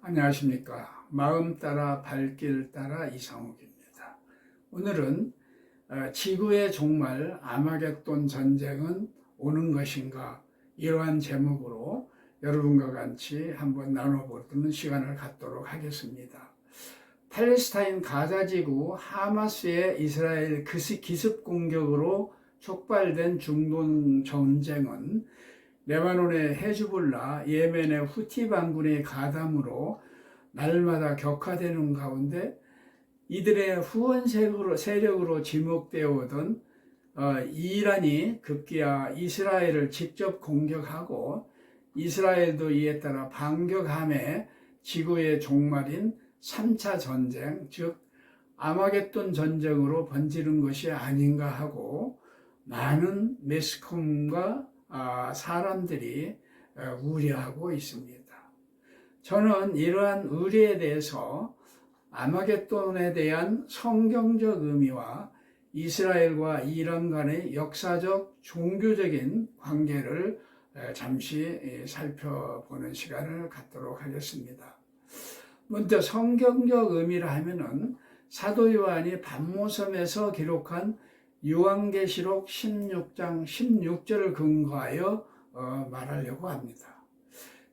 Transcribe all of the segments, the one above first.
안녕하십니까. 마음 따라 발길 따라 이상욱입니다. 오늘은 지구의 종말 아마겟돈 전쟁은 오는 것인가, 이러한 제목으로 여러분과 같이 한번 나눠보는 시간을 갖도록 하겠습니다. 팔레스타인 가자지구 하마스의 이스라엘 기습 공격으로 촉발된 중동 전쟁은 레바논의 헤즈볼라, 예멘의 후티 반군의 가담으로 날마다 격화되는 가운데 이들의 후원 세력으로 지목되어 오던 이란이 급기야 이스라엘을 직접 공격하고 이스라엘도 이에 따라 반격함에 지구의 종말인 3차 전쟁, 즉 아마겟돈 전쟁으로 번지는 것이 아닌가 하고 많은 매스컴과 사람들이 우려하고 있습니다. 저는 이러한 우려에 대해서 아마겟돈에 대한 성경적 의미와 이스라엘과 이란 간의 역사적 종교적인 관계를 잠시 살펴보는 시간을 갖도록 하겠습니다. 먼저 성경적 의미라 하면은 사도 요한이 반모섬에서 기록한 요한계시록 16장 16절을 근거하여 말하려고 합니다.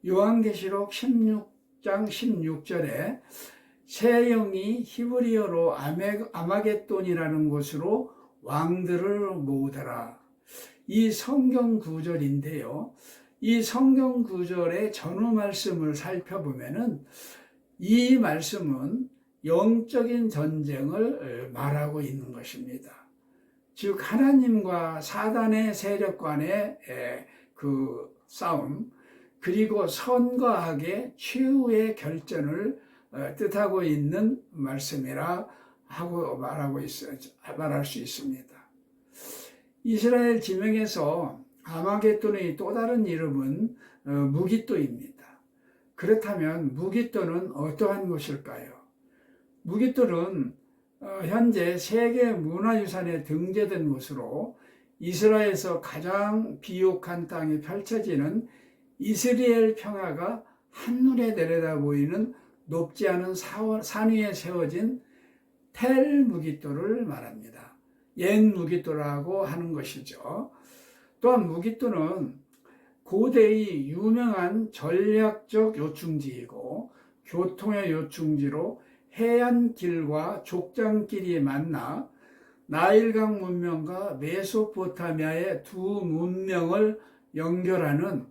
요한계시록 16장 16절에 새 영이 히브리어로 아마겟돈이라는 곳으로 왕들을 모으더라. 이 성경 구절인데요. 이 성경 구절의 전후 말씀을 살펴보면은 이 말씀은 영적인 전쟁을 말하고 있는 것입니다. 즉 하나님과 사단의 세력 간의 그 싸움, 그리고 선과 악의 최후의 결전을 뜻하고 있는 말씀이라 하고 말할 수 있습니다. 이스라엘 지명에서 아마겟돈의 또 다른 이름은 무깃도입니다. 그렇다면 무깃도는 어떠한 곳일까요? 무깃도는 현재 세계 문화유산에 등재된 곳으로 이스라엘에서 가장 비옥한 땅이 펼쳐지는 이스라엘 평야가 한눈에 내려다 보이는 높지 않은 산 위에 세워진 텔 무깃도를 말합니다. 옛 무깃도라고 하는 것이죠. 또한 무깃도는 고대의 유명한 전략적 요충지이고 교통의 요충지로 해안길과 족장길이 만나 나일강 문명과 메소포타미아의 두 문명을 연결하는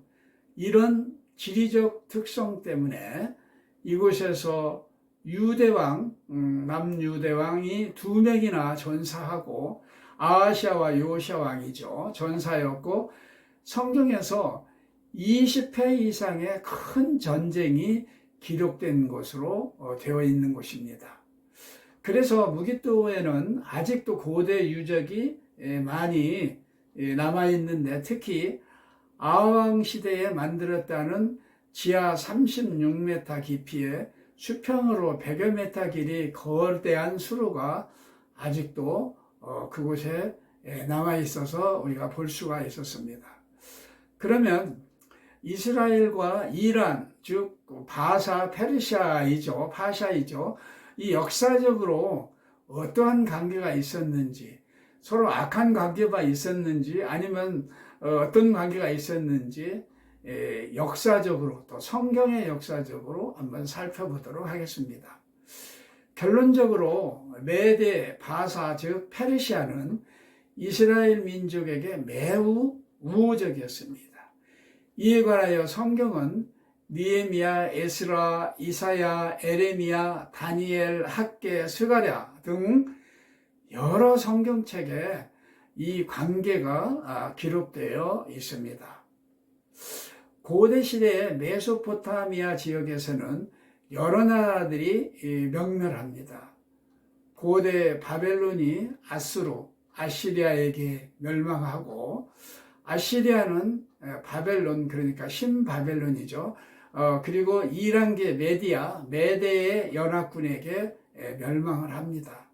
이런 지리적 특성 때문에 이곳에서 유대왕, 남유대왕이 두 명이나 전사하고 아하시아와 요시아 왕이죠. 전사였고 성경에서 20회 이상의 큰 전쟁이 기록된 것으로 되어 있는 곳입니다. 그래서 무깃도에는 아직도 고대 유적이 많이 남아있는데 특히 아왕 시대에 만들었다는 지하 36m 깊이의 수평으로 100여 미터 길이 거대한 수로가 아직도 그곳에 남아있어서 우리가 볼 수가 있었습니다. 그러면 이스라엘과 이란, 즉 페르시아이죠. 파샤이죠. 이 역사적으로 어떠한 관계가 있었는지, 서로 악한 관계가 있었는지, 아니면 어떤 관계가 있었는지 역사적으로 또 성경의 역사적으로 한번 살펴보도록 하겠습니다. 결론적으로 메데, 바사, 즉 페르시아는 이스라엘 민족에게 매우 우호적이었습니다. 이에 관하여 성경은 느헤미야, 에스라, 이사야, 에레미야, 다니엘, 학개, 스가랴 등 여러 성경책에 이 관계가 기록되어 있습니다. 고대 시대의 메소포타미아 지역에서는 여러 나라들이 명멸합니다. 고대 바벨론이 아시리아에게 멸망하고 아시리아는 바벨론, 그러니까 신바벨론이죠. 그리고 이란계 메대의 연합군에게 멸망을 합니다.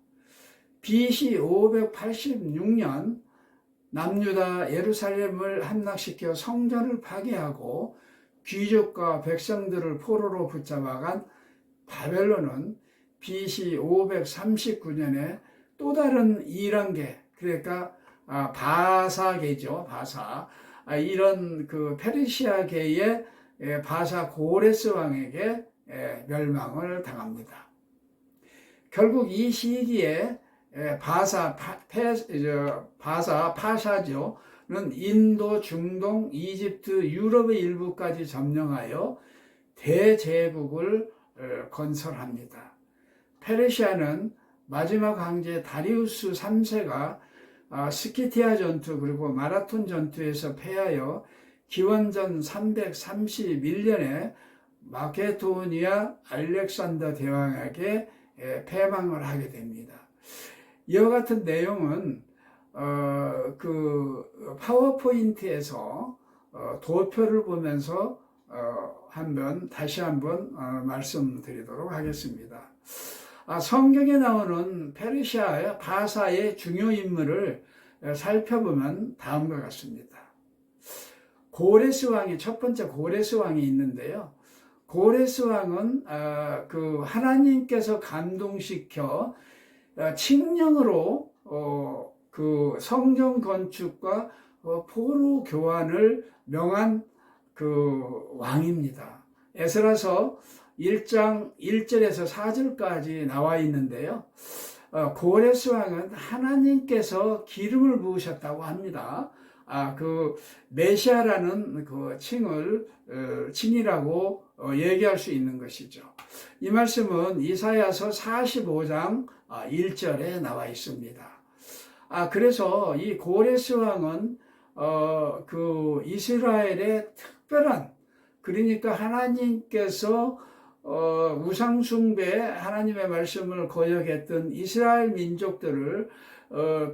BC 586년 남유다 예루살렘을 함락시켜 성전을 파괴하고 귀족과 백성들을 포로로 붙잡아간 바벨론은 BC 539년에 또 다른 이란계, 그러니까 바사계죠, 바사. 이런 그 페르시아계의 바사 고레스 왕에게 멸망을 당합니다. 결국 이 시기에 바사 파샤죠는 인도, 중동, 이집트, 유럽의 일부까지 점령하여 대제국을 건설합니다. 페르시아는 마지막 황제 다리우스 3세가 스키티아 전투 그리고 마라톤 전투에서 패하여 기원전 331년에 마케도니아 알렉산더 대왕에게 패망을 하게 됩니다. 이와 같은 내용은 그 파워포인트에서 도표를 보면서 다시 한번 말씀드리도록 하겠습니다. 성경에 나오는 페르시아의 바사의 중요 인물을 살펴보면 다음과 같습니다. 고레스 왕이, 첫 번째 고레스 왕이 있는데요. 고레스 왕은 그 하나님께서 감동시켜 칙령으로 그 성경 건축과 포로 교환을 명한 그 왕입니다. 에스라서 1장 1절에서 4절까지 나와 있는데요. 고레스 왕은 하나님께서 기름을 부으셨다고 합니다. 그 메시아라는 그 칭이라고 얘기할 수 있는 것이죠. 이 말씀은 이사야서 45장 1절에 나와 있습니다. 그래서 이 고레스 왕은 그 이스라엘의 특별한, 그러니까 하나님께서 우상숭배, 하나님의 말씀을 거역했던 이스라엘 민족들을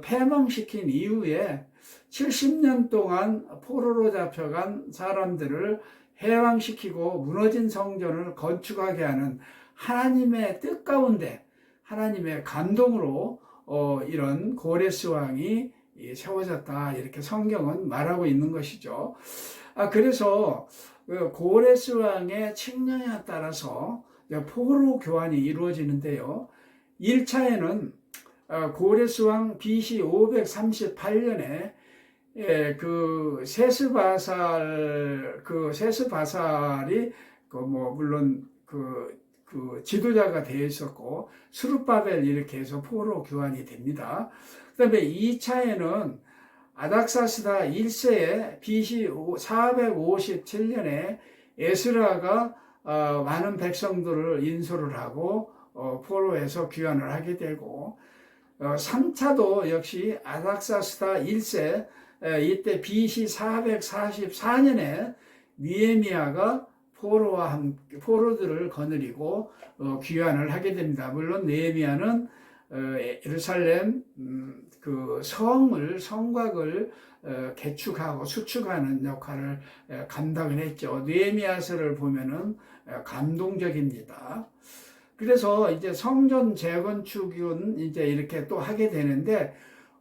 패망시킨 이후에 70년 동안 포로로 잡혀간 사람들을 해방시키고 무너진 성전을 건축하게 하는 하나님의 뜻 가운데 하나님의 감동으로 이런 고레스 왕이 세워졌다, 이렇게 성경은 말하고 있는 것이죠. 그래서 고레스 왕의 칙령에 따라서 포로 교환이 이루어지는데요. 1차에는 고레스 왕 BC 538년에 그 세스바살이 물론 그 지도자가 되어 있었고 스룹바벨 이렇게 해서 포로 교환이 됩니다. 그다음에 2차에는 아닥사스다 1세에 BC 457년에 에스라가 많은 백성들을 인솔을 하고 포로에서 귀환을 하게 되고 3차도 역시 아닥사스다 1세 이때 BC 444년에 느헤미야가 포로들을 거느리고 귀환을 하게 됩니다. 물론 느헤미야는 예루살렘 그 성곽을 개축하고 수축하는 역할을 감당을 했죠. 느헤미야서를 보면은 감동적입니다. 그래서 이제 성전 재건축은 이제 이렇게 또 하게 되는데,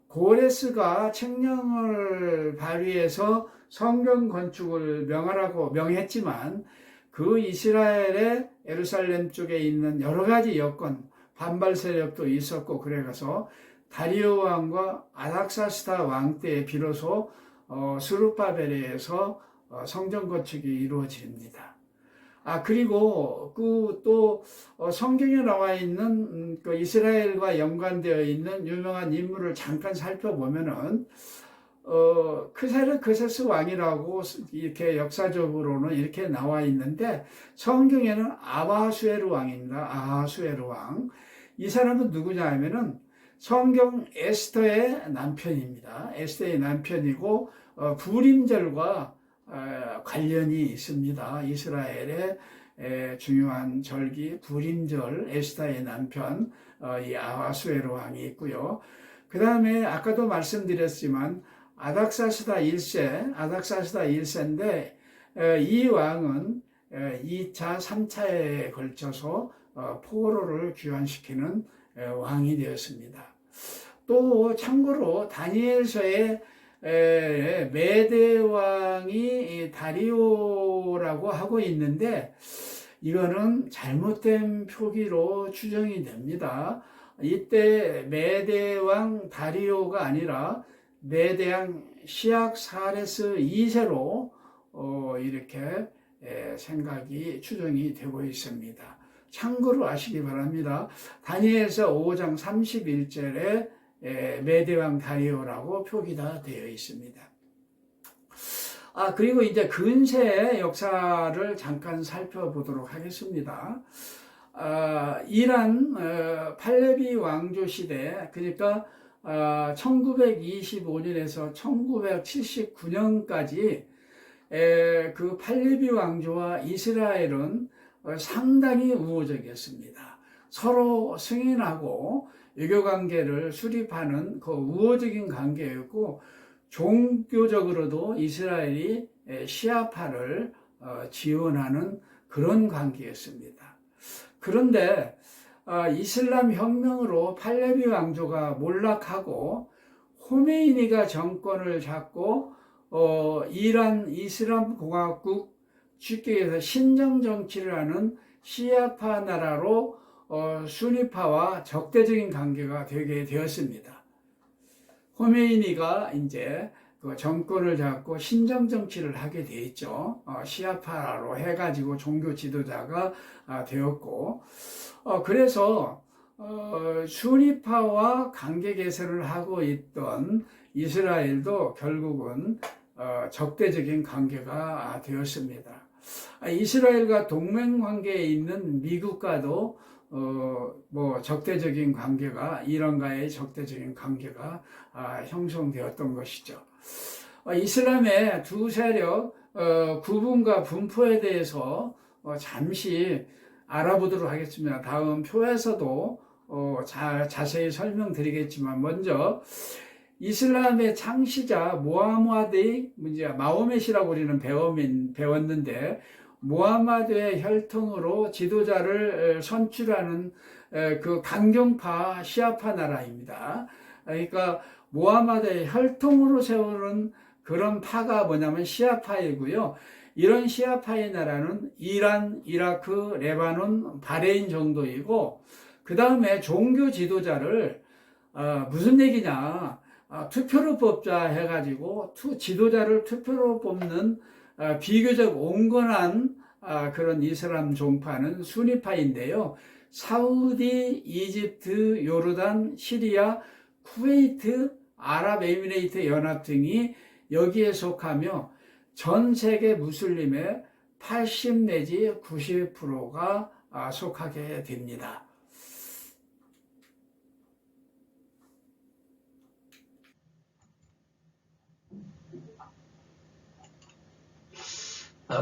고레스가 칙령을 발휘해서 성전 건축을 명했지만 그 이스라엘의 예루살렘 쪽에 있는 여러 가지 여건, 반발 세력도 있었고, 그래서 다리오 왕과 아닥사스다 왕 때에 비로소 스룹바벨에 의해서 성전 건축이 이루어집니다. 그리고 또 성경에 나와 있는 그 이스라엘과 연관되어 있는 유명한 인물을 잠깐 살펴보면은 크세스 왕이라고 이렇게 역사적으로는 이렇게 나와 있는데, 성경에는 아하수에르 왕입니다. 아하수에르 왕. 이 사람은 누구냐 하면은 성경 에스더의 남편입니다. 에스더의 남편이고 부림절과 관련이 있습니다. 이스라엘의 중요한 절기 부림절, 에스더의 남편 이 아하수에르 왕이 있고요. 그 다음에 아까도 말씀드렸지만 아닥사스다 1세인데 이 왕은 2차, 3차에 걸쳐서 포로를 귀환시키는 왕이 되었습니다. 또 참고로 다니엘서에 메대왕이 다리오라고 하고 있는데 이거는 잘못된 표기로 추정이 됩니다. 이때 메대왕 다리오가 아니라 메대왕 시악사레스 2세로 이렇게 생각이 추정이 되고 있습니다. 참고로 아시기 바랍니다. 다니엘서 5장 31절에 메대왕 다리오라고 표기가 되어 있습니다. 그리고 이제 근세의 역사를 잠깐 살펴보도록 하겠습니다. 이란 팔레비 왕조 시대, 그러니까 1925년에서 1979년까지 그 팔레비 왕조와 이스라엘은 상당히 우호적이었습니다. 서로 승인하고 외교 관계를 수립하는 그 우호적인 관계였고, 종교적으로도 이스라엘이 시아파를 지원하는 그런 관계였습니다. 그런데 이슬람 혁명으로 팔레비 왕조가 몰락하고 호메이니가 정권을 잡고 이란 이슬람 공화국, 쉽게 얘기해서 신정 정치를 하는 시아파 나라로 수니파와 적대적인 관계가 되게 되었습니다. 호메이니가 이제 그 정권을 잡고 신정 정치를 하게 되었죠. 시아파로 해가지고 종교 지도자가 되었고, 그래서 수니파와 관계 개선을 하고 있던 이스라엘도 결국은 적대적인 관계가 되었습니다. 이스라엘과 동맹 관계에 있는 미국과도 적대적인 관계가, 이란과의 적대적인 관계가 형성되었던 것이죠. 이슬람의 두 세력 구분과 분포에 대해서 잠시 알아보도록 하겠습니다. 다음 표에서도 자세히 설명드리겠지만, 먼저 이슬람의 창시자 무하마드의 마호멧이라고 우리는 배웠는데, 무하마드의 혈통으로 지도자를 선출하는 그 강경파 시아파 나라입니다. 그러니까 무하마드의 혈통으로 세우는 그런 파가 뭐냐면 시아파이고요. 이런 시아파의 나라는 이란, 이라크, 레바논, 바레인 정도이고, 그 다음에 종교 지도자를 무슨 얘기냐, 투표로 뽑자 해가지고 지도자를 투표로 뽑는 비교적 온건한 그런 이슬람 종파는 수니파인데요. 사우디, 이집트, 요르단, 시리아, 쿠웨이트, 아랍에미레이트 연합 등이 여기에 속하며 전 세계 무슬림의 80 내지 90%가 속하게 됩니다.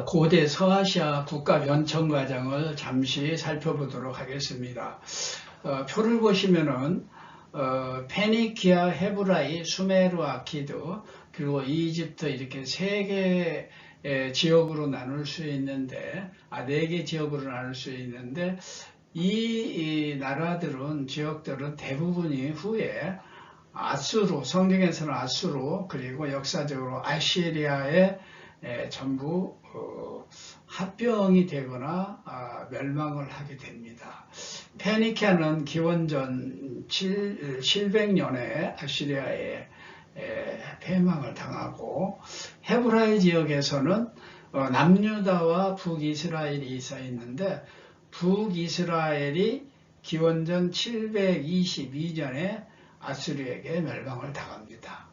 고대 서아시아 국가 변청 과정을 잠시 살펴보도록 하겠습니다. 표를 보시면은 페니키아, 헤브라이, 수메르, 아키드, 그리고 이집트 이렇게 세 개의 지역으로 나눌 수 있는데, 네 개 지역으로 나눌 수 있는데, 이 나라들은, 지역들은 대부분이 후에 아수르, 성경에서는 아수르, 그리고 역사적으로 아시리아에 전부 합병이 되거나 멸망을 하게 됩니다. 페니키아는 기원전 700년에 아시리아에 패망을 당하고, 헤브라이 지역에서는 남유다와 북이스라엘이 있어 있는데, 북이스라엘이 기원전 722년에 아수르에게 멸망을 당합니다.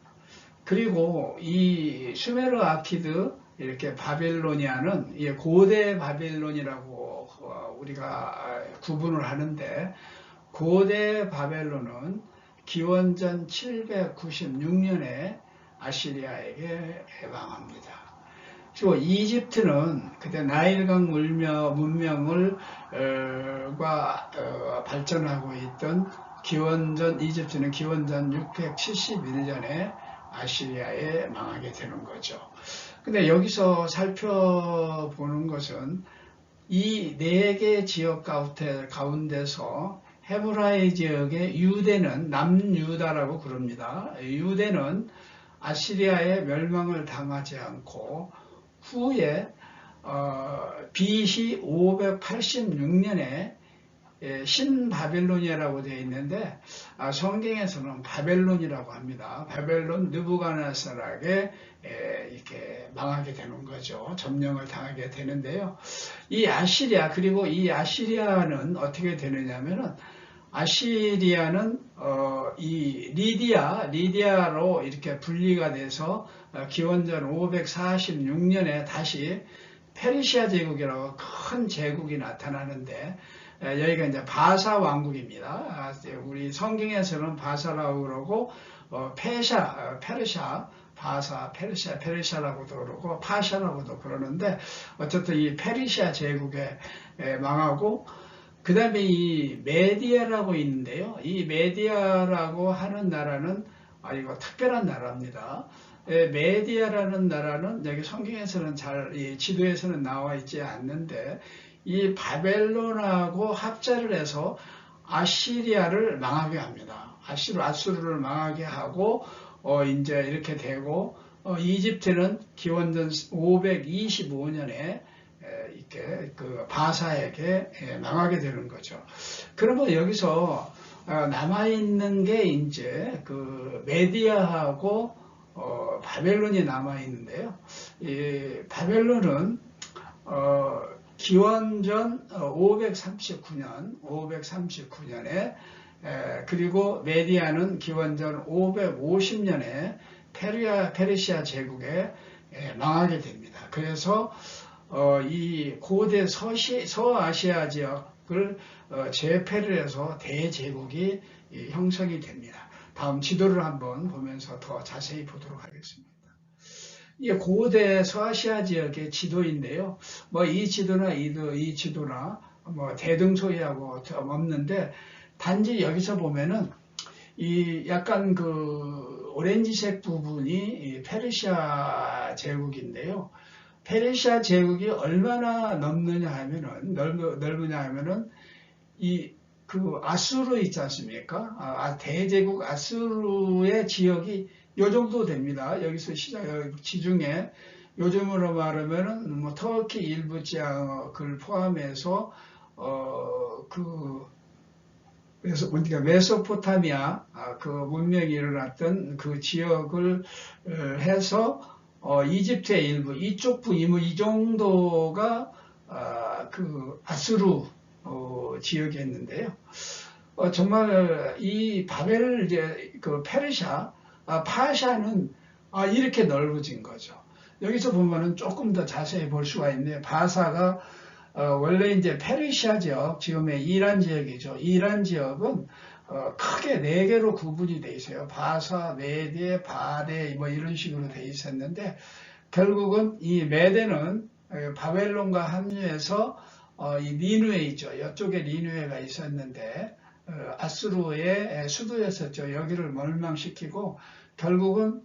그리고 이 수메르 아키드, 이렇게 바벨로니아는 고대 바벨론이라고 우리가 구분을 하는데, 고대 바벨론은 기원전 796년에 아시리아에게 해방합니다. 그리고 이집트는 그때 나일강 문명을 발전하고 있던 이집트는 기원전 671년에 아시리아에 망하게 되는 거죠. 근데 여기서 살펴보는 것은 이 네 개 지역 가운데서 헤브라이 지역의 유대는, 남유다라고 부릅니다. 유대는 아시리아의 멸망을 당하지 않고 후에 BC 586년에 신바벨론이라고 되어 있는데 성경에서는 바벨론이라고 합니다. 바벨론 느부갓네살에게 이렇게 망하게 되는 거죠. 점령을 당하게 되는데요. 이 아시리아, 그리고 이 아시리아는 어떻게 되느냐면은 아시리아는 이 리디아로 이렇게 분리가 돼서 기원전 546년에 다시 페르시아 제국이라고 큰 제국이 나타나는데 여기가 이제 바사 왕국입니다. 우리 성경에서는 바사라고 그러고 페르시아, 바사, 페르시아라고도 그러고 파샤라고도 그러는데 어쨌든 이 페르시아 제국에 망하고 그 다음에 이 메디아라고 있는데요. 이 메디아라고 하는 나라는 이거 특별한 나라입니다. 메디아라는 나라는 여기 성경에서는 이 지도에서는 나와 있지 않는데 이 바벨론하고 합자를 해서 아시리아를 망하게 합니다. 아수르를 망하게 하고 이제 이렇게 되고 이집트는 기원전 525년에 이렇게 그 바사에게 망하게 되는 거죠. 그러면 여기서 남아있는 게 이제 그 메디아하고 바벨론이 남아있는데요. 이 바벨론은 기원전 539년에 그리고 메디아는 기원전 550년에 페르시아 제국에 망하게 됩니다. 그래서 이 고대 서아시아 지역을 제패를 해서 대제국이 형성이 됩니다. 다음 지도를 한번 보면서 더 자세히 보도록 하겠습니다. 이 고대 서아시아 지역의 지도인데요. 뭐 이 지도나 이 지도나 뭐 대등소이하고 없는데 단지 여기서 보면은 이 약간 그 오렌지색 부분이 페르시아 제국인데요. 페르시아 제국이 얼마나 넓느냐 하면은 그 아수르 있지 않습니까? 대제국 아수르의 지역이 요 정도 됩니다. 여기서 지중해 요즘으로 말하면은 뭐 터키 일부 지역을 포함해서 그래서 우리가 메소포타미아 그 문명이 일어났던 그 지역을 해서 이집트의 일부 이쪽 부임 이 정도가 그 아수르 지역이었는데요. 정말 이 바벨 이제 그 페르시아 파샤는 이렇게 넓어진 거죠. 여기서 보면은 조금 더 자세히 볼 수가 있네요. 바사가 원래 이제 페르시아 지역, 지금의 이란 지역이죠. 이란 지역은 크게 4개로 구분이 돼 있어요. 바사, 메데, 바데 뭐 이런 식으로 돼 있었는데 결국은 이 메데는 바벨론과 합류해서 이 니누에 있죠. 이쪽에 니누에가 있었는데 아수르의 수도였었죠. 여기를 멸망시키고 결국은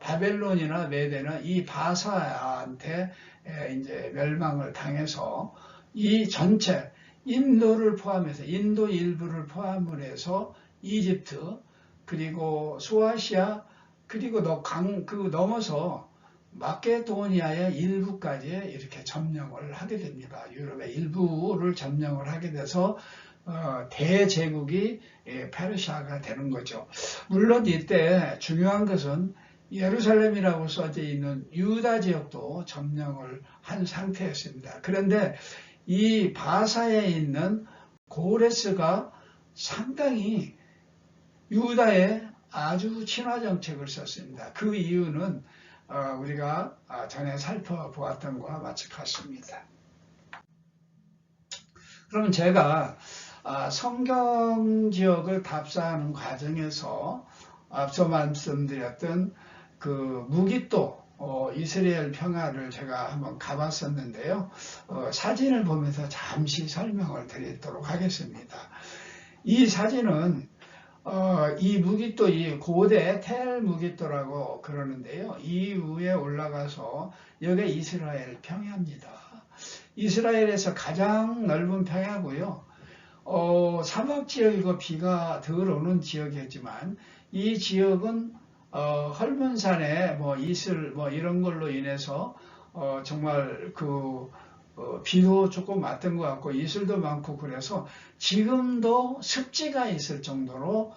바벨론이나 메데는 이 바사한테 이제 멸망을 당해서 이 전체 인도를 포함해서 인도 일부를 포함을 해서 이집트 그리고 소아시아 그리고 그 넘어서 마케도니아의 일부까지 이렇게 점령을 하게 됩니다. 유럽의 일부를 점령을 하게 돼서 대제국이 페르시아가 되는 거죠. 물론 이때 중요한 것은 예루살렘이라고 써져 있는 유다 지역도 점령을 한 상태였습니다. 그런데 이 바사에 있는 고레스가 상당히 유다에 아주 친화 정책을 썼습니다. 그 이유는 우리가 전에 살펴보았던 것과 마치 같습니다. 그러면 제가 성경 지역을 답사하는 과정에서 앞서 말씀드렸던 그 무깃도 이스라엘 평화를 제가 한번 가봤었는데요. 사진을 보면서 잠시 설명을 드리도록 하겠습니다. 이 사진은 이 무깃도, 이 고대 텔 무깃도라고 그러는데요. 이 위에 올라가서 여기 이스라엘 평야입니다. 이스라엘에서 가장 넓은 평야고요. 사막 지역이고 비가 덜 오는 지역이지만 이 지역은 헐문산에 뭐 이슬 뭐 이런 걸로 인해서 정말 비도 조금 왔던 것 같고 이슬도 많고 그래서 지금도 습지가 있을 정도로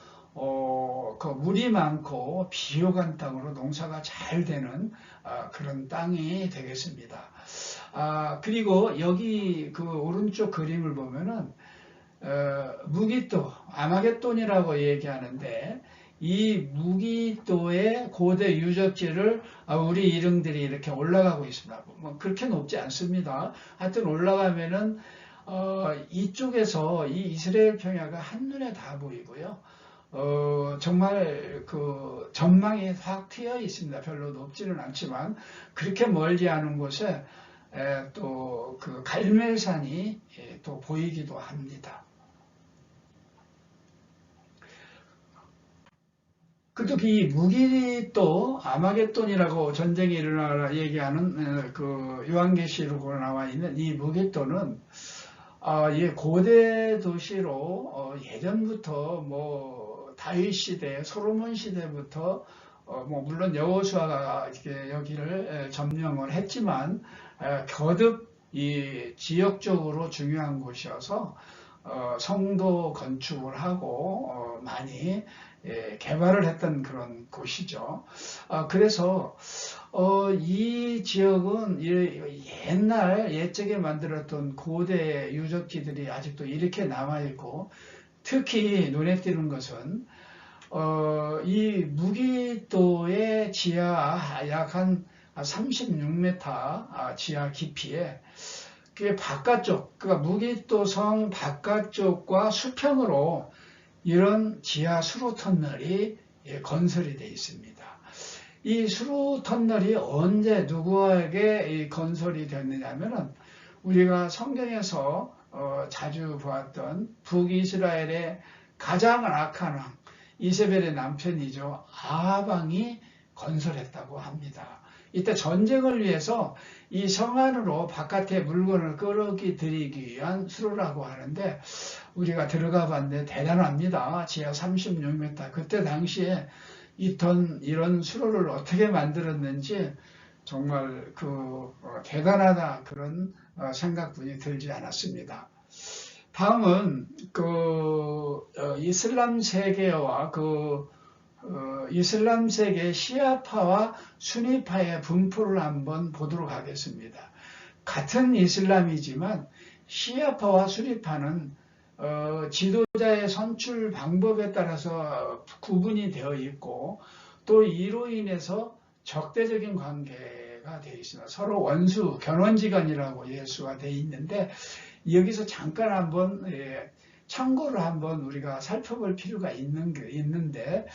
그 물이 많고 비호감 땅으로 농사가 잘 되는 그런 땅이 되겠습니다. 그리고 여기 그 오른쪽 그림을 보면은 무기또, 아마겟돈이라고 얘기하는데 이 무기또의 고대 유적지를 우리 일행들이 이렇게 올라가고 있습니다. 뭐 그렇게 높지 않습니다. 하여튼 올라가면은 이쪽에서 이 이스라엘 평야가 한눈에 다 보이고요. 정말 그 전망이 확 트여 있습니다. 별로 높지는 않지만 그렇게 멀지 않은 곳에 또 그 갈멜산이 또 보이기도 합니다. 이 무기또 아마겟돈이라고 전쟁이 일어나라 얘기하는 그 요한계시록으로 나와 있는 이 무기또는 이 고대 도시로 예전부터 뭐 다윗 시대, 솔로몬 시대부터 뭐 물론 여호수아가 여기를 점령을 했지만 거듭 이 지역적으로 중요한 곳이어서 성도 건축을 하고 많이 개발을 했던 그런 곳이죠. 그래서 이 지역은 옛날 옛적에 만들었던 고대 유적지들이 아직도 이렇게 남아있고 특히 눈에 띄는 것은 이 무기도의 지하 약 한 36m 지하 깊이에 그게 바깥쪽, 그러니까 무기도성 바깥쪽과 수평으로 이런 지하 수로 터널이 건설이 되어 있습니다. 이 수로 터널이 언제 누구에게 건설이 됐느냐면은 우리가 성경에서 자주 보았던 북이스라엘의 가장 악한 왕 이세벨의 남편이죠. 아합왕이 건설했다고 합니다. 이때 전쟁을 위해서 이 성 안으로 바깥에 물건을 끌어들이기 위한 수로라고 하는데 우리가 들어가 봤는데 대단합니다. 지하 36m. 그때 당시에 이런 수로를 어떻게 만들었는지 정말 대단하다 그런 생각뿐이 들지 않았습니다. 다음은 이슬람 세계와 이슬람 세계 시아파와 수니파의 분포를 한번 보도록 하겠습니다. 같은 이슬람이지만 시아파와 수니파는 지도자의 선출 방법에 따라서 구분이 되어 있고 또 이로 인해서 적대적인 관계가 되어 있습니다. 서로 원수, 견원지간이라고 예수가 되어 있는데 여기서 잠깐 한번 참고를 한번 우리가 살펴볼 필요가 있는데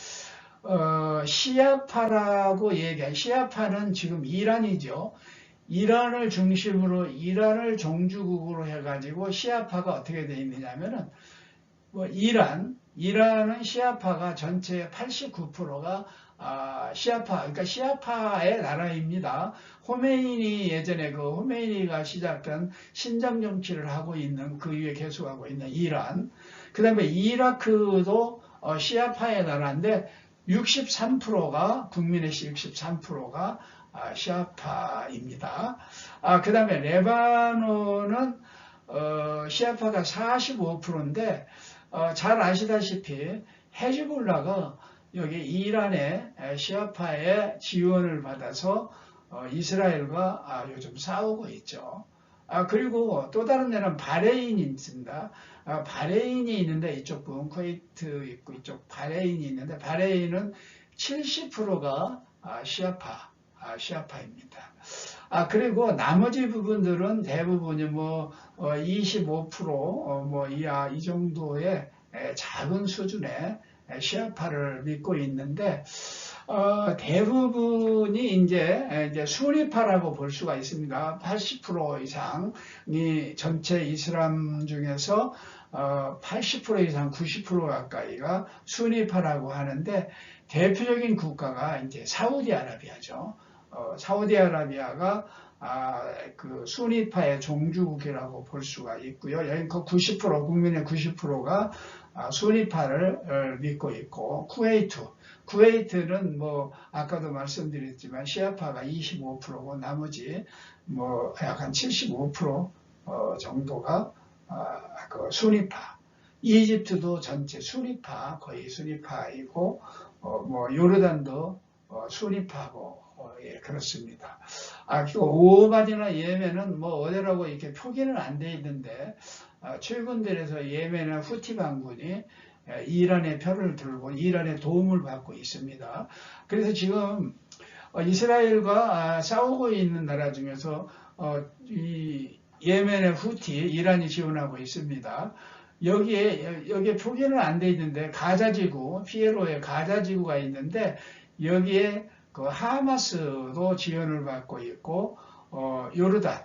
시아파라고 얘기한 시아파는 지금 이란이죠. 이란을 중심으로 이란을 종주국으로 해가지고 시아파가 어떻게 되어 있느냐면은 이란은 시아파가 전체의 89%가 시아파, 그러니까 시아파의 나라입니다. 호메이니 예전에 호메이니가 시작한 신장 정치를 하고 있는 그 위에 계속하고 있는 이란. 그 다음에 이라크도 시아파의 나라인데 63%가 국민의 63%가 시아파입니다. 그 다음에 레바논은 시아파가 45%인데 잘 아시다시피 헤즈볼라가 여기 이란의 시아파의 지원을 받아서 이스라엘과 요즘 싸우고 있죠. 그리고 또 다른 데는 바레인이 있습니다. 바레인이 있는데 이쪽 부분 쿠웨이트 있고 이쪽 바레인이 있는데 바레인은 70%가 시아파입니다. 그리고 나머지 부분들은 대부분이 25% 이 정도의 작은 수준의 시아파를 믿고 있는데 대부분이 이제 수니파라고 볼 수가 있습니다. 80% 이상이 전체 이슬람 중에서 80% 이상 90% 가까이가 수니파라고 하는데 대표적인 국가가 이제 사우디아라비아죠. 사우디아라비아가 그 수니파의 종주국이라고 볼 수가 있고요. 여기 그 90% 국민의 90%가 수니파를 믿고 있고, 쿠웨이트는 뭐 아까도 말씀드렸지만 시아파가 25%고 나머지 뭐 약간 75% 정도가 그 수니파. 이집트도 전체 수니파, 거의 수니파이고, 뭐 요르단도 수니파고, 예, 그렇습니다. 그 오만이나 예멘은 뭐 어디라고 이렇게 표기는 안 돼 있는데, 최근 들어서 예멘의 후티 반군이 이란의 편을 들고 이란의 도움을 받고 있습니다. 그래서 지금 이스라엘과 싸우고 있는 나라 중에서 이 예멘의 후티, 이란이 지원하고 있습니다. 여기에 표기는 안 돼 있는데 가자지구, 피에로의 가자지구가 있는데 여기에 그 하마스도 지원을 받고 있고 요르단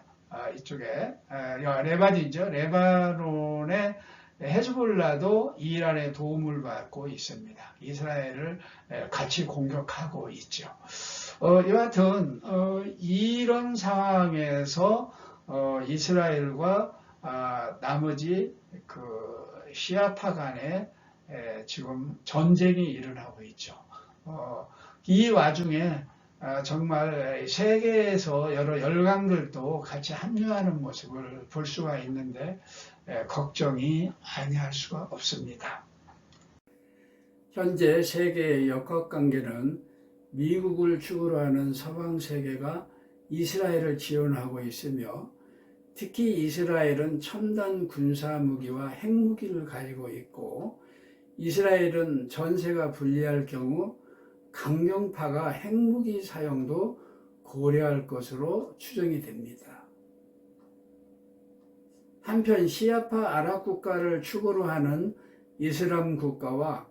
이쪽에 레바논이죠. 레바논의 헤즈볼라도 이란의 도움을 받고 있습니다. 이스라엘을 같이 공격하고 있죠. 여하튼 이런 상황에서 이스라엘과 나머지 그 시아파 간에 지금 전쟁이 일어나고 있죠. 이 와중에 정말 세계에서 여러 열강들도 같이 합류하는 모습을 볼 수가 있는데 걱정이 아니할 수가 없습니다. 현재 세계의 역학관계는 미국을 축으로 하는 서방 세계가 이스라엘을 지원하고 있으며 특히 이스라엘은 첨단 군사무기와 핵무기를 가지고 있고 이스라엘은 전세가 불리할 경우 강경파가 핵무기 사용도 고려할 것으로 추정이 됩니다. 한편 시아파 아랍 국가를 축으로 하는 이슬람 국가와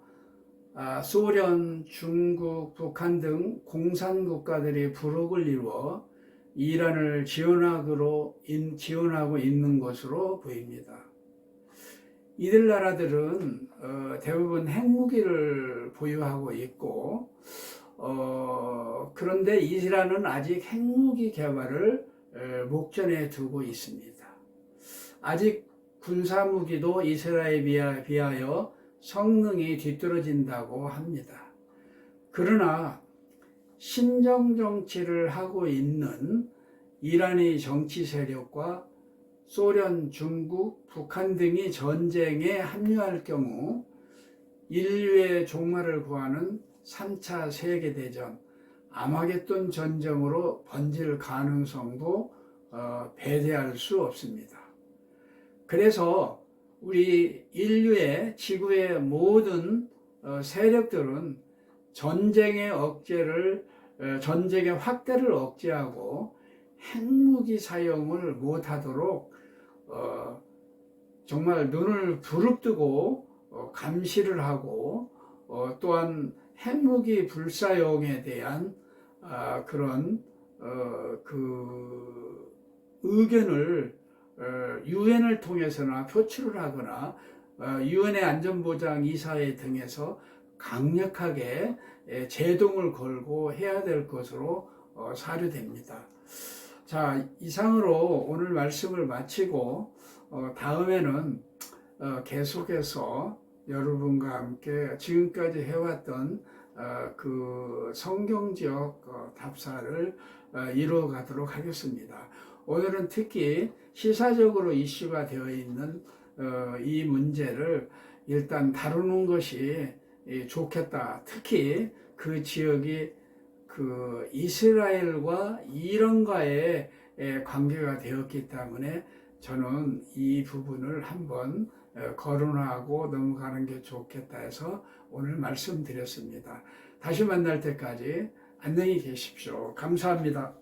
소련, 중국, 북한 등 공산 국가들이 부록을 이루어 이란을 지원하고 있는 것으로 보입니다. 이들 나라들은 대부분 핵무기를 보유하고 있고 그런데 이란은 아직 핵무기 개발을 목전에 두고 있습니다. 아직 군사무기도 이스라엘에 비하여 성능이 뒤떨어진다고 합니다. 그러나 신정정치를 하고 있는 이란의 정치 세력과 소련, 중국, 북한 등이 전쟁에 합류할 경우 인류의 종말을 구하는 3차 세계대전, 아마겟돈 전쟁으로 번질 가능성도 배제할 수 없습니다. 그래서 우리 인류의 지구의 모든 세력들은 전쟁의 확대를 억제하고 핵무기 사용을 못하도록 정말 눈을 부릅뜨고 감시를 하고 또한 핵무기 불사용에 대한 그런 그 의견을 유엔을 통해서나 표출을 하거나 유엔의 안전보장이사회 등에서 강력하게 제동을 걸고 해야 될 것으로 사료됩니다. 자, 이상으로 오늘 말씀을 마치고 다음에는 계속해서 여러분과 함께 지금까지 해왔던 그 성경지역 답사를 이루어 가도록 하겠습니다. 오늘은 특히 시사적으로 이슈가 되어 있는 이 문제를 일단 다루는 것이 좋겠다. 특히 그 지역이 그 이스라엘과 이란과의 관계가 되었기 때문에 저는 이 부분을 한번 거론하고 넘어가는 게 좋겠다 해서 오늘 말씀드렸습니다. 다시 만날 때까지 안녕히 계십시오. 감사합니다.